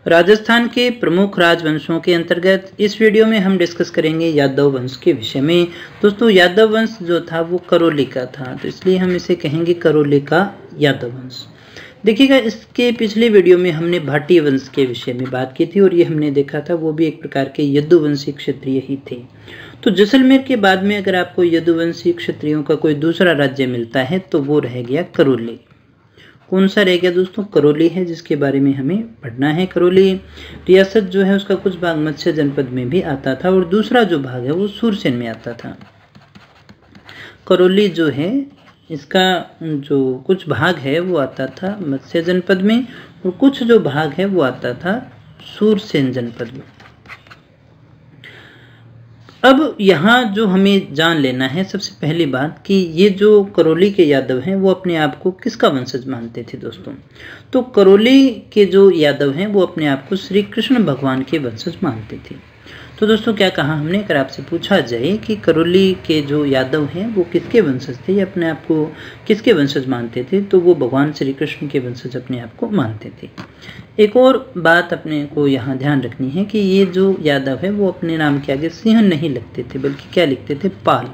राजस्थान के प्रमुख राजवंशों के अंतर्गत इस वीडियो में हम डिस्कस करेंगे यादव वंश के विषय में। दोस्तों यादव वंश जो था वो करौली का था, तो इसलिए हम इसे कहेंगे करौली का यादव वंश। देखिएगा, इसके पिछले वीडियो में हमने भाटी वंश के विषय में बात की थी और ये हमने देखा था वो भी एक प्रकार के यदुवंशी क्षत्रिय ही थे। तो जैसलमेर के बाद में अगर आपको यदुवंशी क्षत्रियों का कोई दूसरा राज्य मिलता है तो वो रह गया करौली। कौन सा रह गया दोस्तों? करौली है, जिसके बारे में हमें पढ़ना है। करौली रियासत जो है उसका कुछ भाग मत्स्य जनपद में भी आता था और दूसरा जो भाग है वो सूरसेन में आता था। करौली जो है इसका जो कुछ भाग है वो आता था मत्स्य जनपद में और कुछ जो भाग है वो आता था सूरसेन जनपद में। अब यहाँ जो हमें जान लेना है सबसे पहली बात कि ये जो करौली के यादव हैं वो अपने आप को किसका वंशज मानते थे दोस्तों? तो करौली के जो यादव हैं वो अपने आप को श्री कृष्ण भगवान के वंशज मानते थे। तो दोस्तों क्या कहा हमने, अगर आपसे पूछा जाए कि करौली के जो यादव हैं वो किसके वंशज थे या अपने आप को किसके वंशज मानते थे, तो वो भगवान श्री कृष्ण के वंशज अपने आप को मानते थे। एक और बात अपने को यहाँ ध्यान रखनी है कि ये जो यादव है वो अपने नाम के आगे सिंह नहीं लिखते थे, बल्कि क्या लिखते थे? पाल।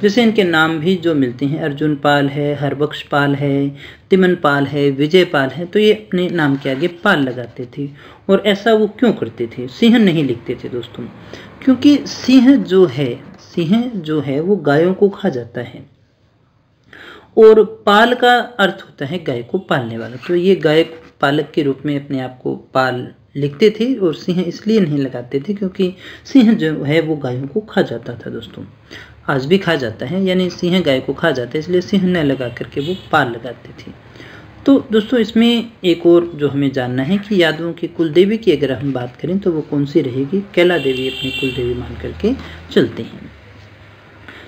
जैसे इनके नाम भी जो मिलते हैं, अर्जुन पाल है, हरबख्श पाल है, तिमन पाल है, विजय पाल है, तो ये अपने नाम के आगे पाल लगाते थे। और ऐसा वो क्यों करते थे? सिंह नहीं लिखते थे दोस्तों, क्योंकि सिंह जो है वो गायों को खा जाता है और पाल का अर्थ होता है गाय को पालने वाला। तो ये गाय पालक के रूप में अपने आप को पाल लिखते थे और सिंह इसलिए नहीं लगाते थे क्योंकि सिंह जो है वो गायों को खा जाता था दोस्तों, आज भी खा जाता है, यानी सिंह गाय को खा जाता है, इसलिए सिंह न लगा करके वो पाल लगाते थे। तो दोस्तों इसमें एक और जो हमें जानना है कि यादवों की कुल देवी की अगर हम बात करें तो वो कौन सी रहेगी? कैला देवी अपनी कुल देवी मान करके चलते हैं।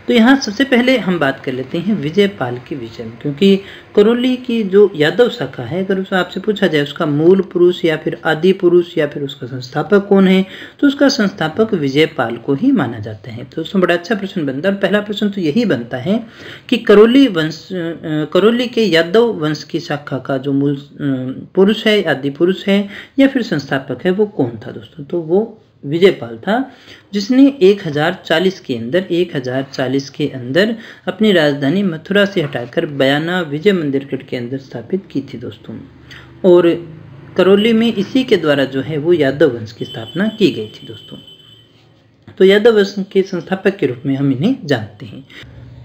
तो यहाँ सबसे पहले हम बात कर लेते हैं विजय पाल के विषय में, क्योंकि करौली की जो यादव शाखा है अगर उससे आपसे पूछा जाए उसका मूल पुरुष या फिर आदि पुरुष या फिर उसका संस्थापक कौन है, तो उसका संस्थापक विजय पाल को ही माना जाता है। तो उसमें बड़ा अच्छा प्रश्न बनता है और पहला प्रश्न तो यही बनता है कि करौली के यादव वंश की शाखा का जो मूल पुरुष है, आदि पुरुष है या फिर संस्थापक है, वो कौन था दोस्तों? तो वो विजयपाल था, जिसने 1040 के अंदर अपनी राजधानी मथुरा से हटाकर बयाना विजय मंदिरगढ़ के अंदर स्थापित की थी दोस्तों। और करौली में इसी के द्वारा जो है वो यादव वंश की स्थापना की गई थी दोस्तों। तो यादव वंश के संस्थापक के रूप में हम इन्हें जानते हैं।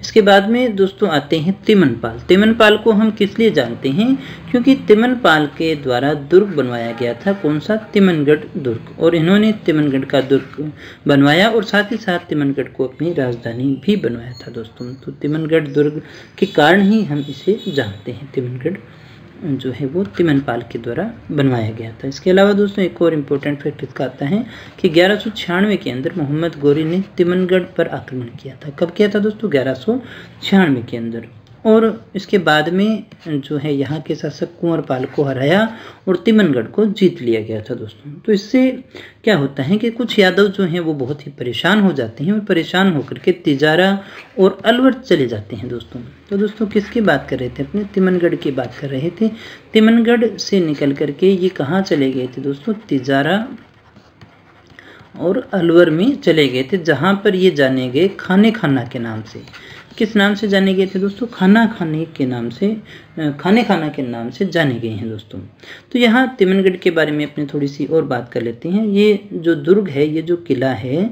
इसके बाद में दोस्तों आते हैं तिमन पाल। तिमन पाल को हम किस लिए जानते हैं? क्योंकि तिमन पाल के द्वारा दुर्ग बनवाया गया था। कौन सा? तिमनगढ़ दुर्ग। और इन्होंने तिमनगढ़ का दुर्ग बनवाया और साथ ही साथ तिमनगढ़ को अपनी राजधानी भी बनवाया था दोस्तों। तो तिमनगढ़ दुर्ग के कारण ही हम इसे जानते हैं। तिमनगढ़ जो है वो तिमन पाल के द्वारा बनवाया गया था। इसके अलावा दोस्तों एक और इम्पोर्टेंट फैक्ट इसका आता है कि 1196 के अंदर मोहम्मद गोरी ने तिमनगढ़ पर आक्रमण किया था। कब किया था दोस्तों? 1196 के अंदर। और इसके बाद में जो है यहाँ के शासक कुंवर पाल को हराया और तिमनगढ़ को जीत लिया गया था दोस्तों। तो इससे क्या होता है कि कुछ यादव जो हैं वो बहुत ही परेशान हो जाते हैं और परेशान होकर के तिजारा और अलवर चले जाते हैं दोस्तों। तो दोस्तों किसकी बात कर रहे थे? अपने तिमनगढ़ की बात कर रहे थे। तिमनगढ़ से निकल करके ये कहाँ चले गए थे दोस्तों? तिजारा और अलवर में चले गए थे, जहाँ पर ये जाने गए खाने खाना के नाम से। किस नाम से जाने गए थे दोस्तों? खाना खाने के नाम से, खाने खाना के नाम से जाने गए हैं दोस्तों। तो यहाँ तिमनगढ़ के बारे में अपने थोड़ी सी और बात कर लेते हैं। ये जो दुर्ग है, ये जो किला है,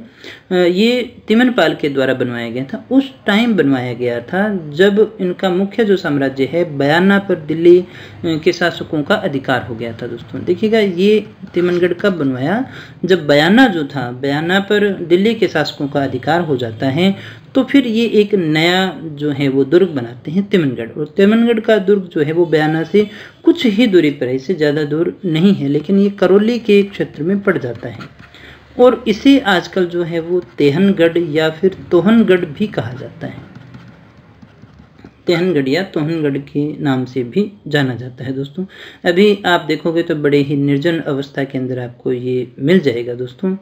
ये तिमन पाल के द्वारा बनवाया गया था। उस टाइम बनवाया गया था जब इनका मुख्य जो साम्राज्य है बयाना पर दिल्ली के शासकों का अधिकार हो गया था दोस्तों। देखिएगा, ये तिमनगढ़ कब बनवाया? जब बयाना जो था, बयाना पर दिल्ली के शासकों का अधिकार हो जाता है, तो फिर ये एक नया जो है वो दुर्ग बनाते हैं तिमनगढ़। और तिमनगढ़ का दुर्ग जो है वो बयाना से कुछ ही दूरी पर है, इससे ज़्यादा दूर नहीं है, लेकिन ये करौली के क्षेत्र में पड़ जाता है। और इसे आजकल जो है वो तेहनगढ़ या फिर तोहनगढ़ भी कहा जाता है। तेहनगढ़ या तोहनगढ़ के नाम से भी जाना जाता है दोस्तों। अभी आप देखोगे तो बड़े ही निर्जन अवस्था के अंदर आपको ये मिल जाएगा दोस्तों।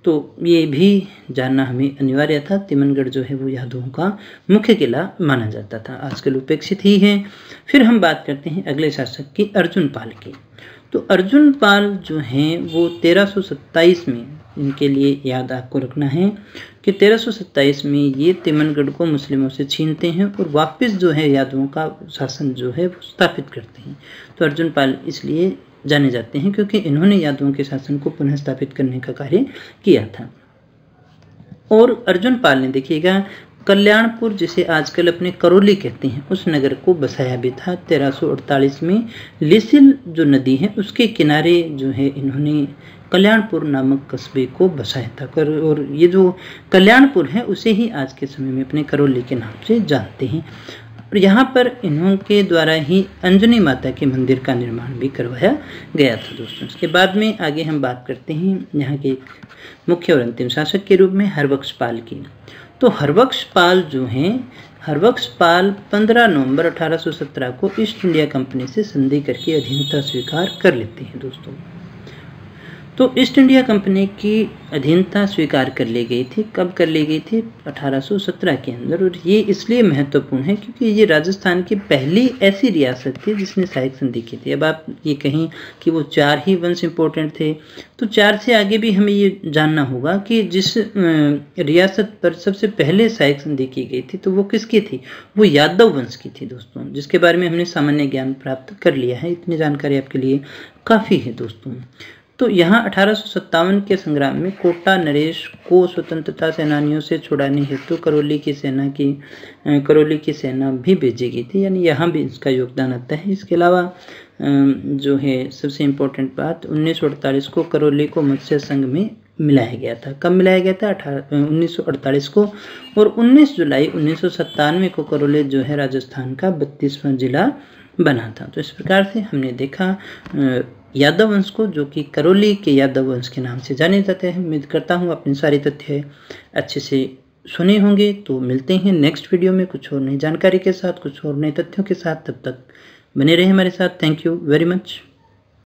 तो ये भी जानना हमें अनिवार्य था। तिमनगढ़ जो है वो यादवों का मुख्य किला माना जाता था, आजकल उपेक्षित ही है। फिर हम बात करते हैं अगले शासक की, अर्जुन पाल की। तो अर्जुन पाल जो हैं वो 1327 में, इनके लिए याद आपको रखना है कि 1327 में ये तिमनगढ़ को मुस्लिमों से छीनते हैं और वापस जो है यादवों का शासन जो है वो स्थापित करते हैं। तो अर्जुन पाल इसलिए जाने जाते हैं क्योंकि इन्होंने यादवों के शासन को पुनः स्थापित करने का कार्य किया था। और अर्जुन पाल ने देखिएगा कल्याणपुर, जिसे आजकल अपने करौली कहते हैं, उस नगर को बसाया भी था। 1348 में लिसिल जो नदी है उसके किनारे जो है इन्होंने कल्याणपुर नामक कस्बे को बसाया था। और ये जो कल्याणपुर है उसे ही आज के समय में अपने करौली के नाम से जानते हैं। और यहाँ पर इन्हों के द्वारा ही अंजनी माता के मंदिर का निर्माण भी करवाया गया था दोस्तों। इसके बाद में आगे हम बात करते हैं यहाँ के मुख्य और अंतिम शासक के रूप में हरबख्श पाल की। तो हरबख्श पाल जो हैं, हरबख्श पाल 15 नवंबर 1817 को ईस्ट इंडिया कंपनी से संधि करके अधीनता स्वीकार कर लेते हैं दोस्तों। तो ईस्ट इंडिया कंपनी की अधीनता स्वीकार कर ली गई थी। कब कर ली गई थी? 1817 के अंदर। और ये इसलिए महत्वपूर्ण है क्योंकि ये राजस्थान की पहली ऐसी रियासत थी जिसने सहायक संधि की थी। अब आप ये कहें कि वो 4 ही वंश इंपॉर्टेंट थे, तो 4 से आगे भी हमें ये जानना होगा कि जिस रियासत पर सबसे पहले सहायक संधि की गई थी तो वो किसकी थी? वो यादव वंश की थी दोस्तों, जिसके बारे में हमने सामान्य ज्ञान प्राप्त कर लिया है। इतनी जानकारी आपके लिए काफ़ी है दोस्तों। तो यहाँ 1857 के संग्राम में कोटा नरेश को स्वतंत्रता सेनानियों से छुड़ाने हेतु करौली की सेना भी भेजी गई थी, यानी यहाँ भी इसका योगदान आता है। इसके अलावा जो है सबसे इम्पोर्टेंट बात, 1948 को करौली को मत्स्य संघ में मिलाया गया था। कब मिलाया गया था? 1948 को। और 19 जुलाई 1997 को करौली जो है राजस्थान का 32वां जिला बना था। तो इस प्रकार से हमने देखा यादव वंश को, जो कि करौली के यादव वंश के नाम से जाने जाते हैं। उम्मीद करता हूँ अपने सारे तथ्य अच्छे से सुने होंगे। तो मिलते हैं नेक्स्ट वीडियो में कुछ और नई जानकारी के साथ, कुछ और नए तथ्यों के साथ। तब तक बने रहे हमारे साथ। Thank you very much.